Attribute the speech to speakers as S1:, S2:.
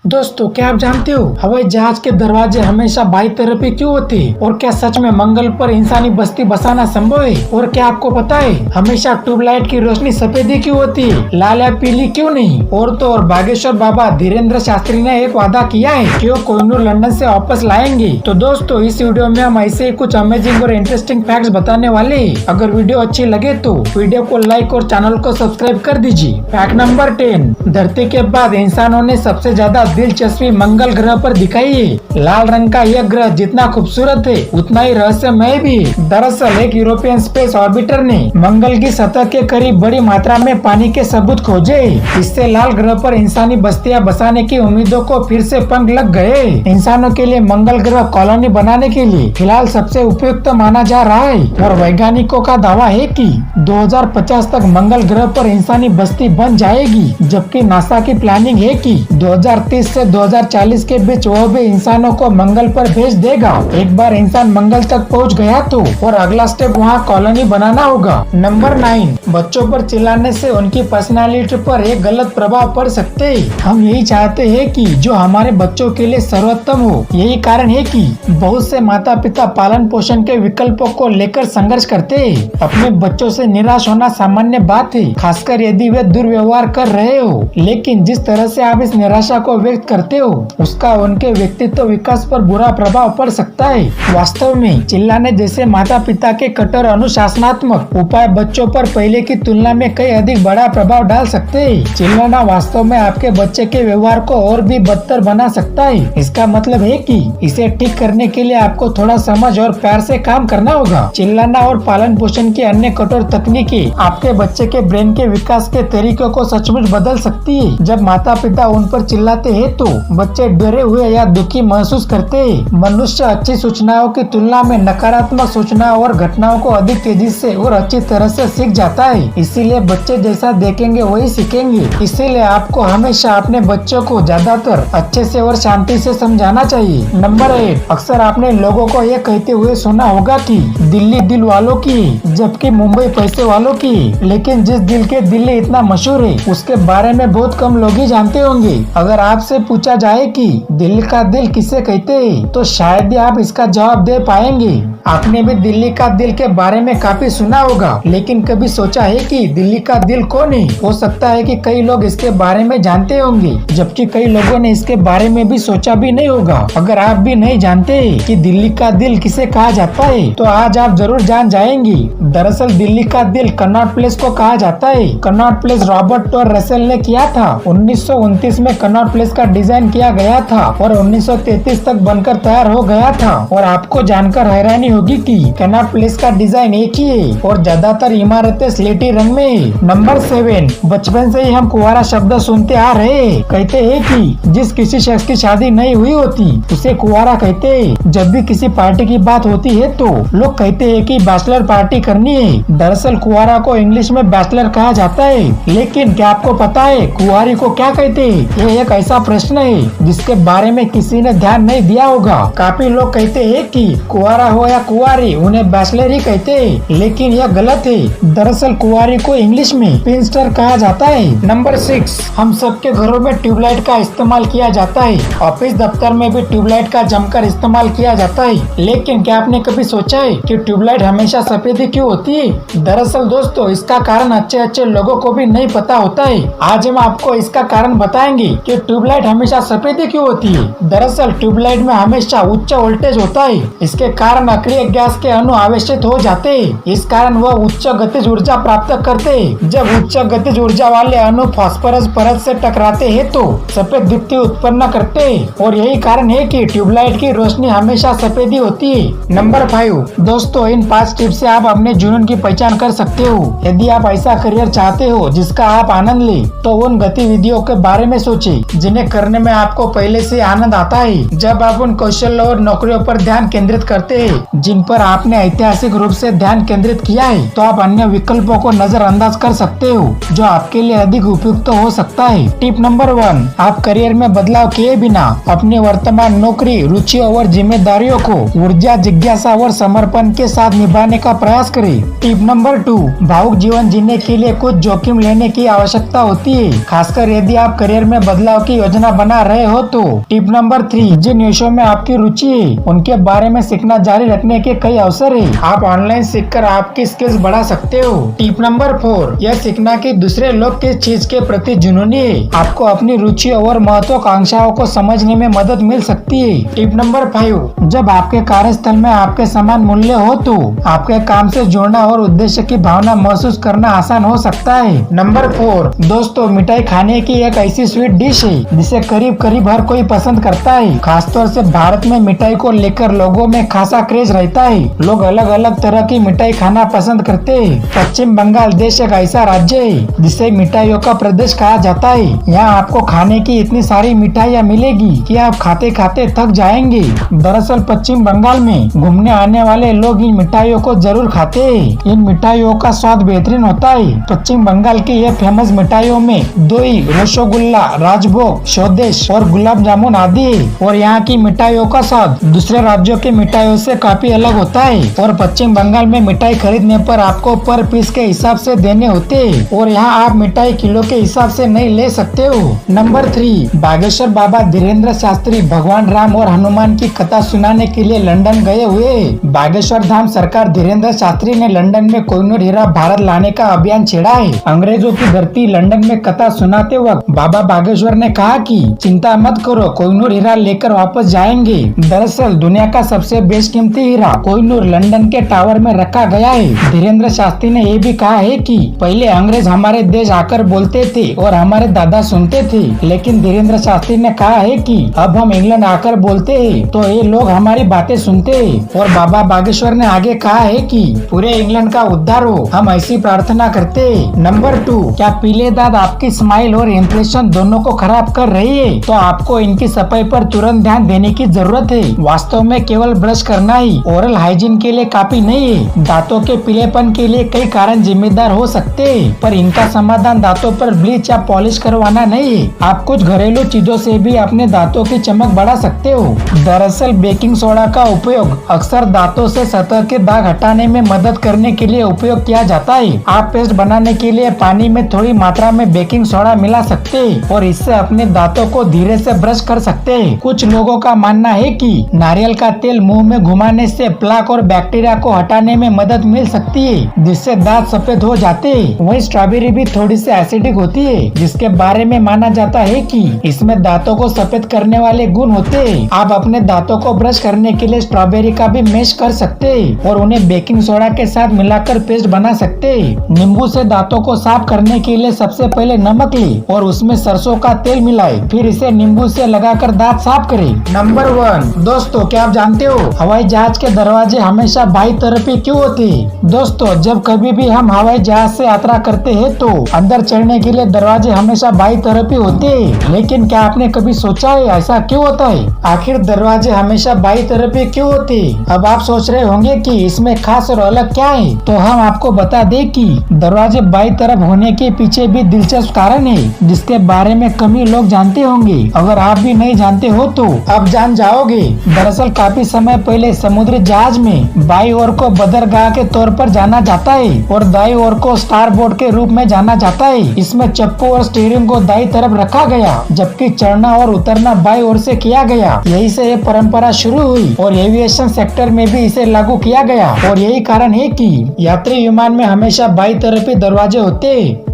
S1: दोस्तों, क्या आप जानते हो हवाई जहाज के दरवाजे हमेशा बाई तरफ ही क्यों होते हैं? और क्या सच में मंगल पर इंसानी बस्ती बसाना संभव है? और क्या आपको पता है हमेशा ट्यूबलाइट की रोशनी सफेद ही क्यों होती है, लाल या पीली क्यों नहीं? और तो और बागेश्वर बाबा धीरेन्द्र शास्त्री ने एक वादा किया है कि वो कोहिनूर लंदन से वापस लाएंगे। तो दोस्तों, इस वीडियो में हम ऐसे ही कुछ अमेजिंग और इंटरेस्टिंग फैक्ट्स बताने वाले हैं। अगर वीडियो अच्छी लगे तो वीडियो को लाइक और चैनल को सब्सक्राइब कर दीजिए। फैक्ट नंबर 10, धरती के बाद इंसानों ने सबसे ज्यादा दिलचस्पी मंगल ग्रह पर दिखाई है। लाल रंग का यह ग्रह जितना खूबसूरत है उतना ही रहस्यमय भी है। दरअसल एक यूरोपियन स्पेस ऑर्बिटर ने मंगल की सतह के करीब बड़ी मात्रा में पानी के सबूत खोजे। इससे लाल ग्रह पर इंसानी बस्तियां बसाने की उम्मीदों को फिर से पंख लग गए। इंसानों के लिए मंगल ग्रह कॉलोनी बनाने के लिए फिलहाल सबसे उपयुक्त माना जा रहा है और वैज्ञानिकों का दावा है कि 2050 तक मंगल ग्रह पर इंसानी बस्ती बन जाएगी, जबकि नासा की प्लानिंग है कि 2030 से 2040 के बीच वह भी इंसानों को मंगल पर भेज देगा। एक बार इंसान मंगल तक पहुंच गया तो और अगला स्टेप वहां कॉलोनी बनाना होगा। नंबर 9, बच्चों पर चिल्लाने से उनकी पर्सनालिटी पर एक गलत प्रभाव पड़ सकते हैं। हम यही चाहते हैं कि जो हमारे बच्चों के लिए सर्वोत्तम हो। यही कारण है कि बहुत से माता पिता पालन पोषण के विकल्पों को लेकर संघर्ष करते हैं। अपने बच्चों से निराश होना सामान्य बात है, खासकर यदि वे दुर्व्यवहार कर रहे हो। लेकिन जिस तरह से आप इस निराशा को व्यक्त करते हो उसका उनके व्यक्तित्व विकास पर बुरा प्रभाव पड़ सकता है। वास्तव में चिल्लाने जैसे माता पिता के कट्टर अनुशासनात्मक उपाय बच्चों पर पहले की तुलना में कई अधिक बड़ा प्रभाव डाल सकते हैं। चिल्लाना वास्तव में आपके बच्चे के व्यवहार को और भी बदतर बना सकता है। इसका मतलब है कि इसे ठीक करने के लिए आपको थोड़ा समझ और प्यार से काम करना होगा। चिल्लाना और पालन पोषण की अन्य कठोर तकनीकें आपके बच्चे के ब्रेन के विकास के तरीकों को सचमुच बदल सकती है। जब माता पिता उन पर चिल्लाते हैं तो बच्चे डरे हुए या दुखी महसूस करते हैं। मनुष्य अच्छी सूचनाओं की तुलना में नकारात्मक सूचनाओं और घटनाओं को अधिक तेजी से और अच्छी तरह से सीख जाता है। इसीलिए बच्चे जैसा देखेंगे वही सीखेंगे। इसीलिए आपको हमेशा अपने बच्चों को ज्यादातर अच्छे से और शांति से समझाना चाहिए। नंबर 8, अक्सर आपने लोगों को ये कहते हुए सुना होगा कि दिल्ली दिल वालों की जबकि मुंबई पैसे वालों की। लेकिन जिस दिल के दिल्ली इतना मशहूर है उसके बारे में बहुत कम लोग ही जानते होंगे। अगर आपसे पूछा जाए कि दिल्ली का दिल किसे कहते हैं तो शायद ही आप इसका जवाब दे पाएंगे। आपने भी दिल्ली का दिल के बारे में काफी सुना होगा, लेकिन कभी सोचा है कि दिल्ली का दिल कौन है? हो सकता है कि कई लोग इसके बारे में जानते होंगे, जबकि कई लोगों ने इसके बारे में भी सोचा भी नहीं होगा। अगर आप भी नहीं जानते कि दिल्ली का दिल किसे कहा जाता है तो आज आप जरूर जान जाएंगे। दरअसल दिल्ली का दिल कनॉट प्लेस को कहा जाता है। Connaught Place Robert Tor Russell ने किया था। 1929 में कनॉट प्लेस का डिजाइन किया गया था और 1933 तक बनकर तैयार हो गया था। और आपको जानकर हैरानी होगी कि कनॉट प्लेस का डिजाइन एक ही है और ज्यादातर इमारतें स्लेटी रंग में है। नंबर 7, बचपन से ही हम कुंवारा शब्द सुनते आ रहे हैं। कहते हैं कि जिस किसी शख्स की शादी नहीं हुई होती उसे कुंवारा कहते हैं। जब भी किसी पार्टी की बात होती है तो लोग कहते हैं कि बैचलर पार्टी करनी है। दरअसल कुंवारा को इंग्लिश में बैचलर कहा जाता है। लेकिन क्या आपको पता है कुंवारी को क्या कहते हैं? ये एक ऐसा प्रश्न है जिसके बारे में किसी ने ध्यान नहीं दिया होगा। काफी लोग कहते हैं कि कुंवारा हो या कुंवारी उन्हें बैचलर ही कहते हैं, लेकिन यह गलत है। दरअसल कुंवारी को इंग्लिश में स्पिंस्टर कहा जाता है। नंबर 6, हम सबके घरों में ट्यूबलाइट का इस्तेमाल किया जाता है। ऑफिस दफ्तर में भी ट्यूबलाइट का जमकर इस्तेमाल किया जाता है। लेकिन क्या आपने कभी सोचा है कि ट्यूबलाइट हमेशा सफेद ही क्यों होती है? दरअसल दोस्तों, इसका कारण अच्छे अच्छे लोगों को भी नहीं पता होता है। आज हम आपको इसका कारण बताएंगे कि ट्यूबलाइट हमेशा सफेद ही क्यों होती है। दरअसल ट्यूबलाइट में हमेशा उच्च वोल्टेज होता है। इसके कारण अक्रिय गैस के अणु आवेशित हो जाते हैं। इस कारण वह उच्च गतिज ऊर्जा प्राप्त करते हैं। जब उच्च गतिज ऊर्जा वाले अणु फास्फोरस परत से टकराते हैं तो सफेद दीप्ति उत्पन्न करते हैं और यही कारण है कि ट्यूबलाइट की रोशनी हमेशा सफेद ही होती है। नंबर 5, दोस्तों, इन 5 टिप्स से आप अपने जुनून की पहचान कर सकते हो। यदि आप ऐसा करियर चाहते हो जिसका आप आनंद ले तो उन गतिविधियों के बारे में सोचें जिन्हें करने में आपको पहले से आनंद आता है। जब आप उन कौशल और नौकरियों पर ध्यान केंद्रित करते हैं जिन पर आपने ऐतिहासिक रूप से ध्यान केंद्रित किया है तो आप अन्य विकल्पों को नजरअंदाज कर सकते हो जो आपके लिए अधिक उपयुक्त हो सकता है। टिप नंबर 1, आप करियर में बदलाव किए बिना अपनी वर्तमान नौकरी, रुचियों और जिम्मेदारियों को ऊर्जा, जिज्ञासा और समर्पण के साथ निभाने का प्रयास करें। टिप नंबर 2, भावुक जीवन जीने के लिए कुछ जोखिम लेने की आवश्यकता होती है, खासकर यदि आप करियर में बदलाव की योजना बना रहे हो तो। टिप नंबर 3, जिन विषयों में आपकी रुचि है उनके बारे में सीखना जारी रखने के कई अवसर है। आप ऑनलाइन सीखकर आपकी स्किल्स बढ़ा सकते हो। टिप नंबर 4, यह सीखना कि दूसरे लोग किस चीज के प्रति जुनूनी है आपको अपनी रुचि और महत्वाकांक्षाओं को समझने में मदद मिल सकती है। टिप नंबर 5, जब आपके कार्यस्थल में आपके समान मूल्य हो तो आपके काम से जुड़ना और उद्देश्य की भावना महसूस करना आसान हो सकता है। नंबर 4, दोस्तों मिठाई खाने की एक ऐसी स्वीट डिश है जिसे करीब करीब हर कोई पसंद करता है। खासतौर से भारत में मिठाई को लेकर लोगों में खासा क्रेज रहता है। लोग अलग अलग तरह की मिठाई खाना पसंद करते हैं। पश्चिम बंगाल देश एक ऐसा राज्य है जिसे मिठाइयों का प्रदेश कहा जाता है। यहाँ आपको खाने की इतनी सारी मिठाइयाँ मिलेगी कि आप खाते खाते थक जाएंगे। दरअसल पश्चिम बंगाल में घूमने आने वाले लोग इन मिठाइयों को जरूर खाते हैं। इन मिठाइयों का स्वाद बेहतरीन होता है। पश्चिम बंगाल की ये फेमस मिठाइयों में दही, रसगुल्ला, राजभोग, स्वदेश और गुलाब जामुन आदि है। और यहाँ की मिठाइयों का स्वाद दूसरे राज्यों की मिठाइयों से काफी अलग होता है। और पश्चिम बंगाल में मिठाई खरीदने पर आपको पर पीस के हिसाब से देने होते हैं और यहाँ आप मिठाई किलो के हिसाब से नहीं ले सकते हो। नंबर 3, बागेश्वर बाबा धीरेन्द्र शास्त्री भगवान राम और हनुमान की कथा सुनाने के लिए लंदन गए हुए। बागेश्वर धाम सरकार धीरेन्द्र शास्त्री ने लंदन में कोहिनूर हीरा भारत लाने का अभियान छेड़ा है। अंग्रेजों की धरती लंदन में कथा सुनाते वक्त बाबा बागेश्वर ने कहा कि चिंता मत करो, कोहिनूर हीरा लेकर वापस जाएंगे। दरअसल दुनिया का सबसे बेशकीमती हीरा कोहिनूर लंदन के टावर में रखा गया है। धीरेन्द्र शास्त्री ने ये भी कहा है कि पहले अंग्रेज हमारे देश आकर बोलते थे और हमारे दादा सुनते थे, लेकिन धीरेन्द्र शास्त्री ने कहा है कि अब हम इंग्लैंड आकर बोलते हैं तो ये लोग हमारी बातें सुनते हैं। और बाबा बागेश्वर ने आगे कहा है कि पूरे इंग्लैंड का उद्धार हो, हम ऐसी प्रार्थना करते हैं। नंबर 2, क्या पीले दांत आपकी स्माइल और इम्प्रेशन दोनों को खराब कर रही है तो आपको इनकी सफाई पर तुरंत ध्यान देने की जरूरत है। वास्तव में केवल ब्रश करना ही ओरल हाइजीन के लिए काफी नहीं है। दांतों के पीलेपन के लिए कई कारण जिम्मेदार हो सकते हैं, पर इनका समाधान दांतों पर ब्लीच या पॉलिश करवाना नहीं है। आप कुछ घरेलू चीजों से भी अपने दांतों की चमक बढ़ा सकते हो। दरअसल बेकिंग सोडा का उपयोग अक्सर दांतों से सतह के दाग हटाने में मदद करने के लिए उपयोग किया जाता है। आप पेस्ट बनाने के लिए पानी में थोड़ी मात्रा में बेकिंग सोडा मिला सकते हैं और इससे अपने दांतों को धीरे से ब्रश कर सकते हैं। कुछ लोगों का मानना है कि नारियल का तेल मुंह में घुमाने से प्लाक और बैक्टीरिया को हटाने में मदद मिल सकती है, जिससे दांत सफेद हो जाते हैं। वहीं स्ट्रॉबेरी भी थोड़ी सी एसिडिक होती है, जिसके बारे में माना जाता है कि इसमें दांतों को सफेद करने वाले गुण होते हैं। आप अपने दांतों को ब्रश करने के लिए स्ट्रॉबेरी का भी मैश कर सकते हैं और उन्हें बेकिंग सोडा के साथ मिलाकर पेस्ट बना सकते हैं। नींबू से दांतों को साफ करने के लिए सबसे पहले नमक ले और उसमें सरसों का तेल मिलाए, फिर इसे नींबू से लगाकर दांत साफ करें। नंबर 1, दोस्तों क्या आप जानते हो हवाई जहाज के दरवाजे हमेशा बाई तरफ ही क्यों होते हैं? दोस्तों जब कभी भी हम हवाई जहाज से यात्रा करते हैं तो अंदर चढ़ने के लिए दरवाजे हमेशा बाई तरफ ही होते हैं, लेकिन क्या आपने कभी सोचा है ऐसा क्यों होता है? आखिर दरवाजे हमेशा बाई तरफ ही क्यों होते हैं? अब आप सोच रहे होंगे कि इसमें खास और अलग क्या है, तो हम आपको बता दें कि दरवाजे बाई तरफ होने के पीछे भी दिलचस्प कारण है जिसके बारे में कम ही लोग जानते होंगे। अगर आप भी नहीं जानते हो तो अब जान जाओगे। दरअसल काफी समय पहले समुद्री जहाज में बाई ओर को बंदरगाह के तौर पर जाना जाता है और दाई ओर को स्टार बोर्ड के रूप में जाना जाता है। इसमें चप्पू और स्टीयरिंग को दाई तरफ रखा गया, जबकि चढ़ना और उतरना बाई ओर से किया गया। यही से ये परंपरा शुरू हुई और एविएशन सेक्टर में भी इसे लागू किया गया और यही कारण है कि यात्री विमान में हमेशा बाई तरफ ही दरवाजे होते हैं।